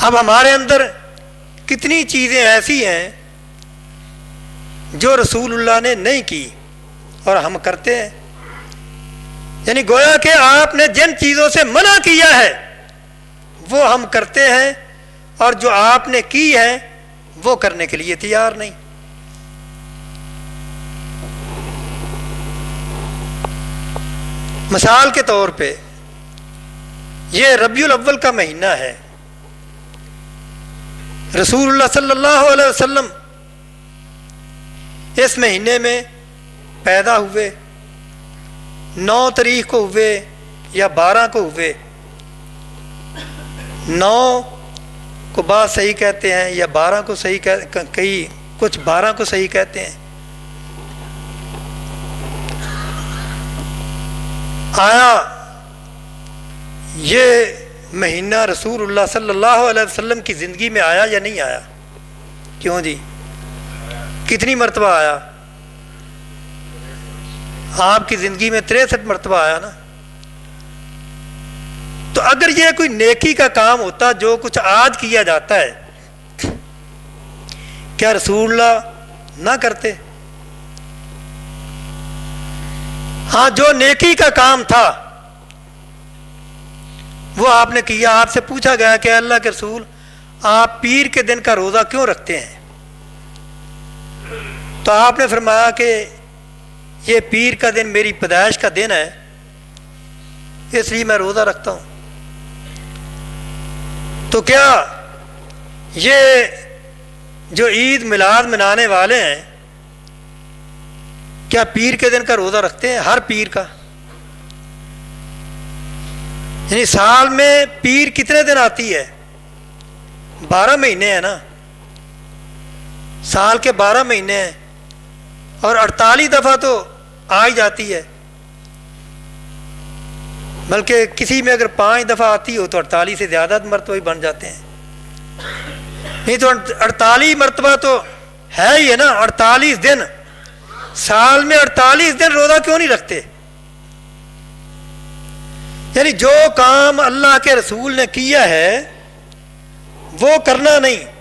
اب ہمارے اندر کتنی چیزیں ایسی ہیں جو رسول اللہ نے نہیں کی اور ہم کرتے ہیں. یعنی گویا کہ آپ نے جن چیزوں سے منع کیا ہے وہ ہم کرتے ہیں، اور جو آپ نے کی ہے وہ کرنے کے لیے تیار نہیں. مثال کے طور پہ یہ ربیع الاول کا مہینہ ہے. رسول اللہ صلی اللہ علیہ وسلم اس مہینے میں پیدا ہوئے، 9 تاریخ کو ہوئے یا 12 کو ہوئے. 9 کو بعض صحیح کہتے ہیں یا 12 کو صحیح کئی کچھ 12 کو صحیح کہتے ہیں. آیا یہ مہینہ رسول اللہ صلی اللہ علیہ وسلم کی زندگی میں آیا یا نہیں آیا؟ کیوں جی؟ کتنی مرتبہ آیا؟ آپ کی زندگی میں 63 مرتبہ آیا نا. تو اگر یہ کوئی نیکی کا کام ہوتا جو کچھ آج کیا جاتا ہے، کیا رسول اللہ نہ کرتے؟ ہاں، جو نیکی کا کام تھا وہ آپ نے کیا. آپ سے پوچھا گیا کہ اللہ کے رسول آپ پیر کے دن کا روزہ کیوں رکھتے ہیں؟ تو آپ نے فرمایا کہ یہ پیر کا دن میری پیدائش کا دن ہے، اس لیے میں روزہ رکھتا ہوں. تو کیا یہ جو عید میلاد منانے والے ہیں کیا پیر کے دن کا روزہ رکھتے ہیں؟ ہر پیر کا؟ یعنی سال میں پیر کتنے دن آتی ہے؟ 12 مہینے ہیں نا، سال کے 12 مہینے ہیں، اور 48 دفعہ تو آ ہی جاتی ہے. بلکہ کسی میں اگر 5 دفعہ آتی ہو تو 48 سے زیادہ مرتبہ ہی بن جاتے ہیں. نہیں تو 48 مرتبہ تو ہے ہی ہے نا. 48 دن، سال میں 48 دن روزہ کیوں نہیں رکھتے؟ یعنی جو کام اللہ کے رسول نے کیا ہے وہ کرنا نہیں.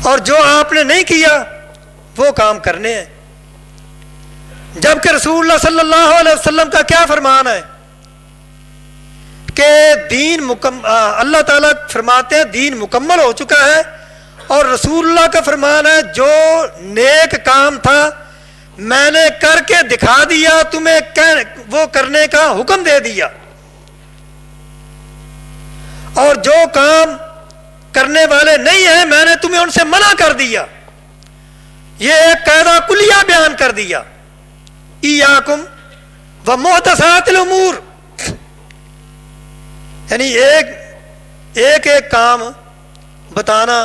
اور جو آپ نے نہیں کیا وہ کام کرنے ہیں. جبکہ رسول اللہ صلی اللہ علیہ وسلم کا کیا فرمان ہے کہ دین اللہ تعالیٰ فرماتے ہیں دین مکمل ہو چکا ہے، اور رسول اللہ کا فرمان ہے جو نیک کام تھا میں نے کر کے دکھا دیا، تمہیں وہ کرنے کا حکم دے دیا، اور جو کام کرنے والے نہیں ہیں میں نے تمہیں ان سے منع کر دیا. یہ ایک قاعدہ کلیہ بیان کر دیا، ایاکم و محدثات الامور. یعنی ایک کام بتانا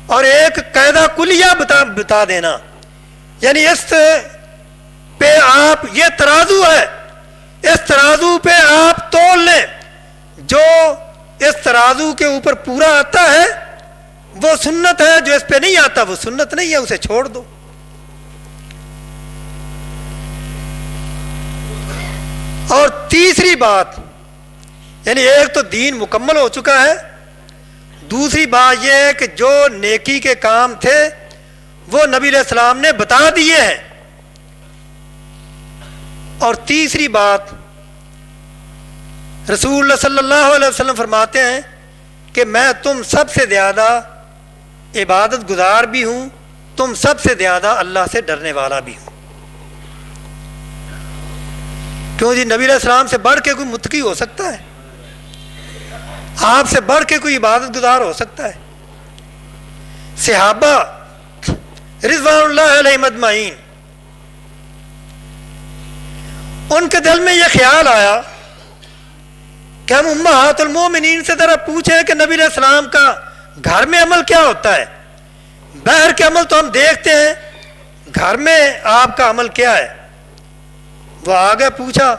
اور ایک قاعدہ کلیہ بتا دینا. یعنی اس پہ آپ، یہ ترازو ہے، اس ترازو پہ آپ تول لیں، جو اس ترازو کے اوپر پورا آتا ہے وہ سنت ہے، جو اس پہ نہیں آتا وہ سنت نہیں ہے، اسے چھوڑ دو. اور تیسری بات، یعنی ایک تو دین مکمل ہو چکا ہے، دوسری بات یہ ہے کہ جو نیکی کے کام تھے وہ نبی علیہ السلام نے بتا دیے ہیں، اور تیسری بات رسول اللہ صلی اللہ علیہ وسلم فرماتے ہیں کہ میں تم سب سے زیادہ عبادت گزار بھی ہوں، تم سب سے زیادہ اللہ سے ڈرنے والا بھی ہوں. کیوں جی؟ نبی علیہ السلام سے بڑھ کے کوئی متقی ہو سکتا ہے؟ آپ سے بڑھ کے کوئی عبادت گزار ہو سکتا ہے؟ صحابہ رضوان اللہ علیہم اجمعین، ان کے دل میں یہ خیال آیا کہ ہم امہات المومنین سے ذرا پوچھیں کہ نبی علیہ السلام کا گھر میں عمل کیا ہوتا ہے. باہر کے عمل تو ہم دیکھتے ہیں، گھر میں آپ کا عمل کیا ہے؟ وہ آگے پوچھا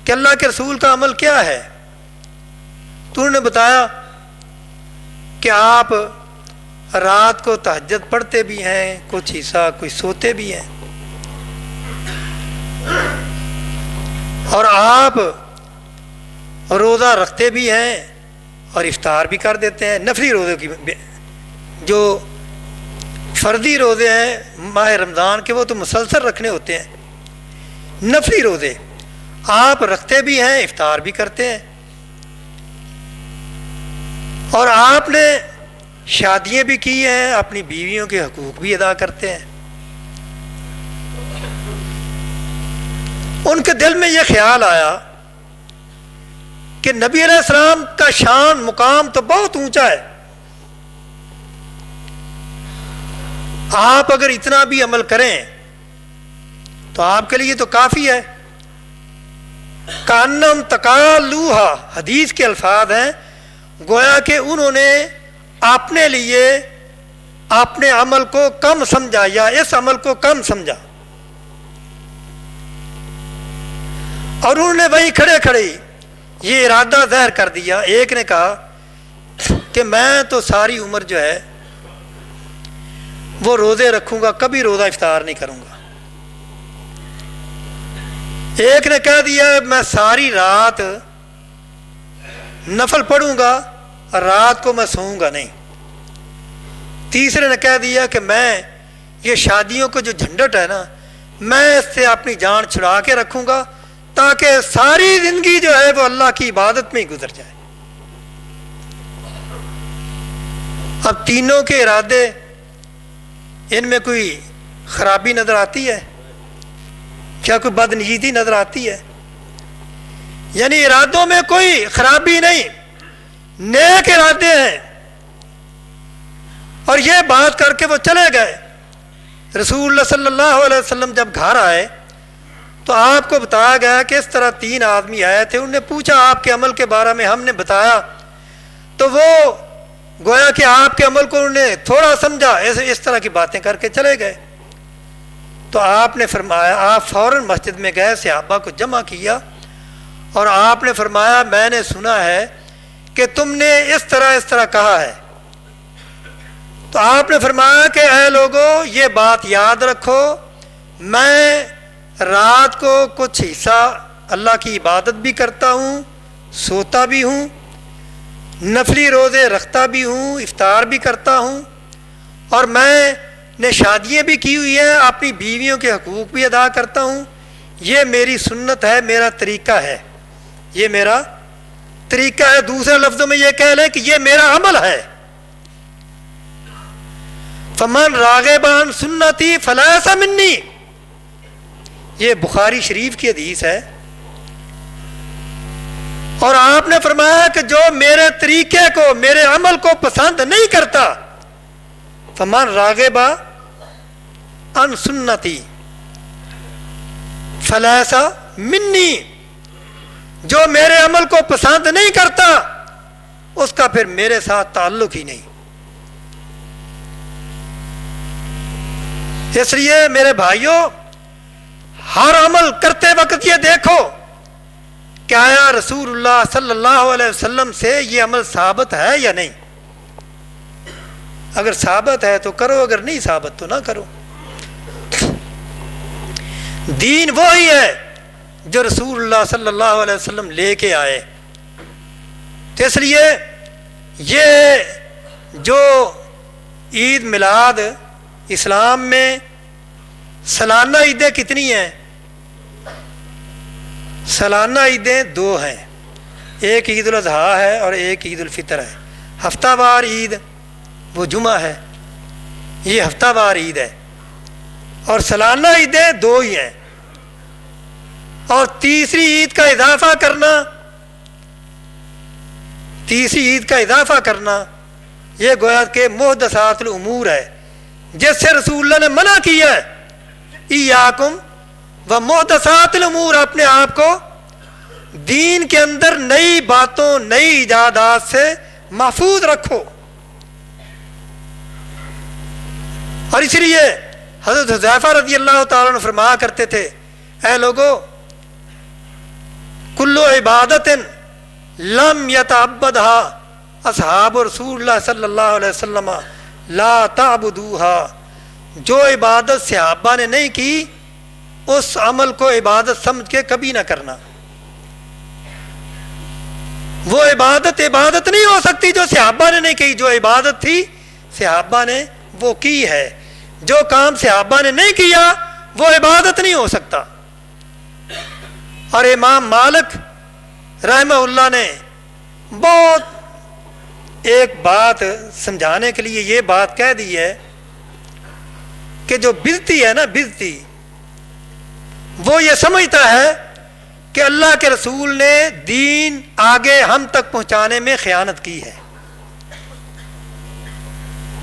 کہ اللہ کے رسول کا عمل کیا ہے؟ تو انہوں نے بتایا کہ آپ رات کو تہجد پڑھتے بھی ہیں، کچھ حصہ کوئی سوتے بھی ہیں. اور آپ روزہ رکھتے بھی ہیں اور افطار بھی کر دیتے ہیں. نفلی روزے کی جو فرضی روزے ہیں ماہ رمضان کے وہ تو مسلسل رکھنے ہوتے ہیں. نفلی روزے آپ رکھتے بھی ہیں، افطار بھی کرتے ہیں. اور آپ نے شادیاں بھی کی ہیں، اپنی بیویوں کے حقوق بھی ادا کرتے ہیں. ان کے دل میں یہ خیال آیا کہ نبی علیہ السلام کا شان مقام تو بہت اونچا ہے، آپ اگر اتنا بھی عمل کریں تو آپ کے لیے تو کافی ہے. کانم تقالوہا حدیث کے الفاظ ہیں، گویا کہ انہوں نے اپنے لیے اپنے عمل کو کم سمجھا یا اس عمل کو کم سمجھا، اور انہوں نے وہیں کھڑے کھڑے یہ ارادہ ظاہر کر دیا. ایک نے کہا کہ میں تو ساری عمر جو ہے وہ روزے رکھوں گا، کبھی روزہ افطار نہیں کروں گا. ایک نے کہہ دیا میں ساری رات نفل پڑھوں گا اور رات کو میں سوؤں گا نہیں. تیسرے نے کہہ دیا کہ میں یہ شادیوں کو جو جھنجٹ ہے نا، میں اس سے اپنی جان چھڑا کے رکھوں گا تاکہ ساری زندگی جو ہے وہ اللہ کی عبادت میں ہی گزر جائے. اب تینوں کے ارادے، ان میں کوئی خرابی نظر آتی ہے؟ کیا کوئی بدنیتی نظر آتی ہے؟ یعنی ارادوں میں کوئی خرابی نہیں، نیک ارادے ہیں. اور یہ بات کر کے وہ چلے گئے. رسول اللہ صلی اللہ علیہ وسلم جب گھر آئے تو آپ کو بتایا گیا کہ اس طرح 3 آدمی آئے تھے. انہوں نے پوچھا آپ کے عمل کے بارے میں، ہم نے بتایا تو وہ گویا کہ آپ کے عمل کو انہوں نے تھوڑا سمجھا، اس طرح کی باتیں کر کے چلے گئے. تو آپ نے فرمایا، آپ فوراً مسجد میں گئے، صحابہ کو جمع کیا اور آپ نے فرمایا میں نے سنا ہے کہ تم نے اس طرح کہا ہے. تو آپ نے فرمایا کہ اے لوگو یہ بات یاد رکھو، میں رات کو کچھ حصہ اللہ کی عبادت بھی کرتا ہوں، سوتا بھی ہوں، نفلی روزے رکھتا بھی ہوں، افطار بھی کرتا ہوں، اور میں نے شادیاں بھی کی ہوئی ہیں، اپنی بیویوں کے حقوق بھی ادا کرتا ہوں. یہ میری سنت ہے، میرا طریقہ ہے، یہ میرا طریقہ ہے. دوسرے لفظوں میں یہ کہہ لیں کہ یہ میرا عمل ہے. فمن راغب عن سنتی فلیس منی، یہ بخاری شریف کی حدیث ہے. اور آپ نے فرمایا کہ جو میرے طریقے کو، میرے عمل کو پسند نہیں کرتا، فمن راغب عن سنتی فلیس منی، جو میرے عمل کو پسند نہیں کرتا اس کا پھر میرے ساتھ تعلق ہی نہیں. اس لیے میرے بھائیوں، ہر عمل کرتے وقت یہ دیکھو کہ آیا رسول اللہ صلی اللہ علیہ وسلم سے یہ عمل ثابت ہے یا نہیں. اگر ثابت ہے تو کرو، اگر نہیں ثابت تو نہ کرو. دین وہی ہے جو رسول اللہ صلی اللہ علیہ وسلم لے کے آئے. تو اس لیے یہ جو عید میلاد اسلام میں سالانہ عیدیں کتنی ہیں؟ سالانہ عیدیں 2 ہیں، ایک عید الاضحیٰ ہے اور ایک عید الفطر ہے. ہفتہ وار عید وہ جمعہ ہے، یہ ہفتہ وار عید ہے. اور سالانہ عیدیں 2 ہی ہیں. اور تیسری عید کا اضافہ کرنا، تیسری عید کا اضافہ کرنا یہ گویا کہ محدثات الامور ہے، جس سے رسول اللہ نے منع کیا ہے. ایاکم و محدثات الامور، اپنے آپ کو دین کے اندر نئی باتوں، نئی ایجادات سے محفوظ رکھو. اور اس لیے حضرت حذیفہ رضی اللہ تعالیٰ عنہ فرمایا کرتے تھے، اے لوگو کل عبادت لم یتعبدها اصحاب رسول اللہ صلی اللہ علیہ وسلم لا تعبدوها، جو عبادت صحابہ نے نہیں کی اس عمل کو عبادت سمجھ کے کبھی نہ کرنا. وہ عبادت نہیں ہو سکتی جو صحابہ نے نہیں کی. جو عبادت تھی صحابہ نے وہ کی ہے. جو کام صحابہ نے نہیں کیا وہ عبادت نہیں ہو سکتا. اور امام مالک رحمہ اللہ نے بہت ایک بات سمجھانے کے لیے یہ بات کہہ دی ہے کہ جو بدعتی ہے نا، بدعتی وہ یہ سمجھتا ہے کہ اللہ کے رسول نے دین آگے ہم تک پہنچانے میں خیانت کی ہے.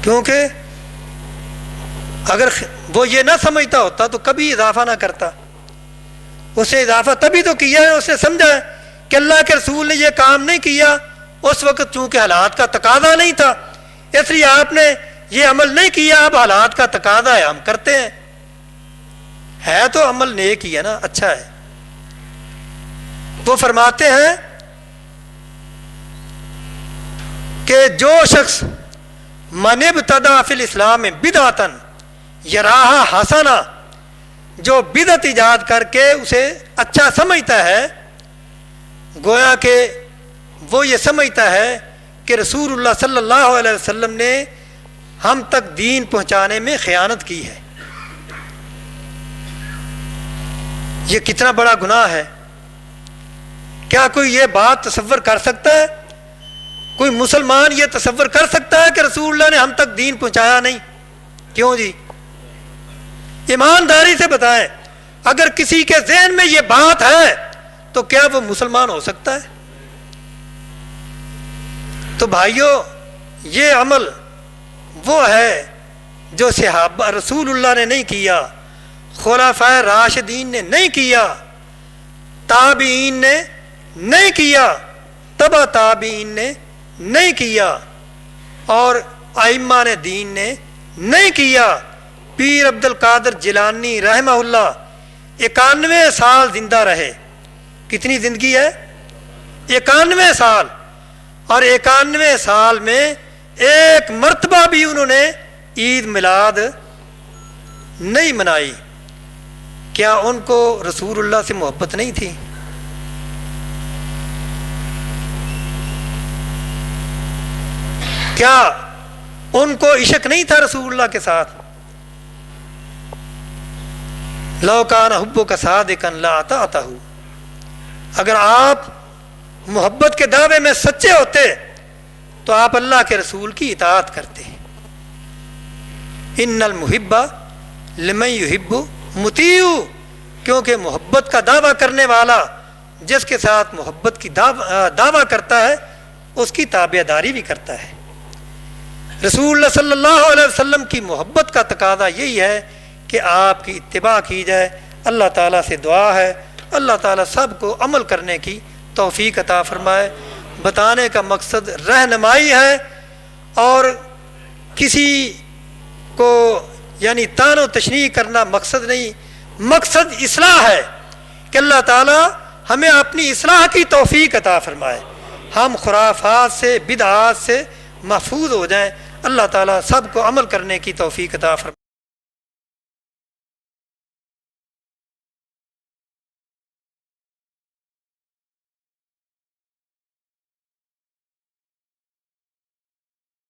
کیونکہ اگر وہ یہ نہ سمجھتا ہوتا تو کبھی اضافہ نہ کرتا. اسے اضافہ تبھی تو کیا ہے، اسے سمجھا ہے کہ اللہ کے رسول نے یہ کام نہیں کیا اس وقت، چونکہ حالات کا تقاضا نہیں تھا، اس لیے آپ نے یہ عمل نہیں کیا. اب حالات کا تقاضا ہے، ہم کرتے ہیں. ہے تو عمل نیک ہی ہے نا، اچھا ہے. وہ فرماتے ہیں کہ جو شخص من ابتدع فی الاسلام بدعتا یراہا حسنا، جو بدعت ایجاد کر کے اسے اچھا سمجھتا ہے، گویا کہ وہ یہ سمجھتا ہے کہ رسول اللہ صلی اللہ علیہ وسلم نے ہم تک دین پہنچانے میں خیانت کی ہے. یہ کتنا بڑا گناہ ہے. کیا کوئی یہ بات تصور کر سکتا ہے؟ کوئی مسلمان یہ تصور کر سکتا ہے کہ رسول اللہ نے ہم تک دین پہنچایا نہیں؟ کیوں جی؟ ایمانداری سے بتائیں، اگر کسی کے ذہن میں یہ بات ہے تو کیا وہ مسلمان ہو سکتا ہے؟ تو بھائیوں، یہ عمل وہ ہے جو صحابہ رسول اللہ نے نہیں کیا، خلفائے راشدین نے نہیں کیا، تابعین نے نہیں کیا، تبع تابعین نے نہیں کیا، اور ائمہ نے دین نے نہیں کیا. پیر عبد القادر جیلانی رحمہ اللہ 91 سال زندہ رہے. کتنی زندگی ہے؟ 91 سال. اور 91 سال میں ایک مرتبہ بھی انہوں نے عید میلاد نہیں منائی. کیا ان کو رسول اللہ سے محبت نہیں تھی؟ کیا ان کو عشق نہیں تھا رسول اللہ کے ساتھ؟ لو کان حبک صادقا لاطعتہ، اگر آپ محبت کے دعوے میں سچے ہوتے تو آپ اللہ کے رسول کی اطاعت کرتے. ان المحب لمن یحب مطیع، کیونکہ محبت کا دعویٰ کرنے والا جس کے ساتھ محبت کی دعویٰ کرتا ہے اس کی تابع داری بھی کرتا ہے. رسول اللہ صلی اللہ علیہ وسلم کی محبت کا تقاضا یہی ہے کہ آپ کی اتباع کی جائے. اللہ تعالیٰ سے دعا ہے اللہ تعالیٰ سب کو عمل کرنے کی توفیق عطا فرمائے. بتانے کا مقصد رہنمائی ہے اور کسی کو یعنی تان و تشنیع کرنا مقصد نہیں. مقصد اصلاح ہے کہ اللہ تعالیٰ ہمیں اپنی اصلاح کی توفیق عطا فرمائے، ہم خرافات سے بدعات سے محفوظ ہو جائیں. اللہ تعالیٰ سب کو عمل کرنے کی توفیق عطا فرمائے.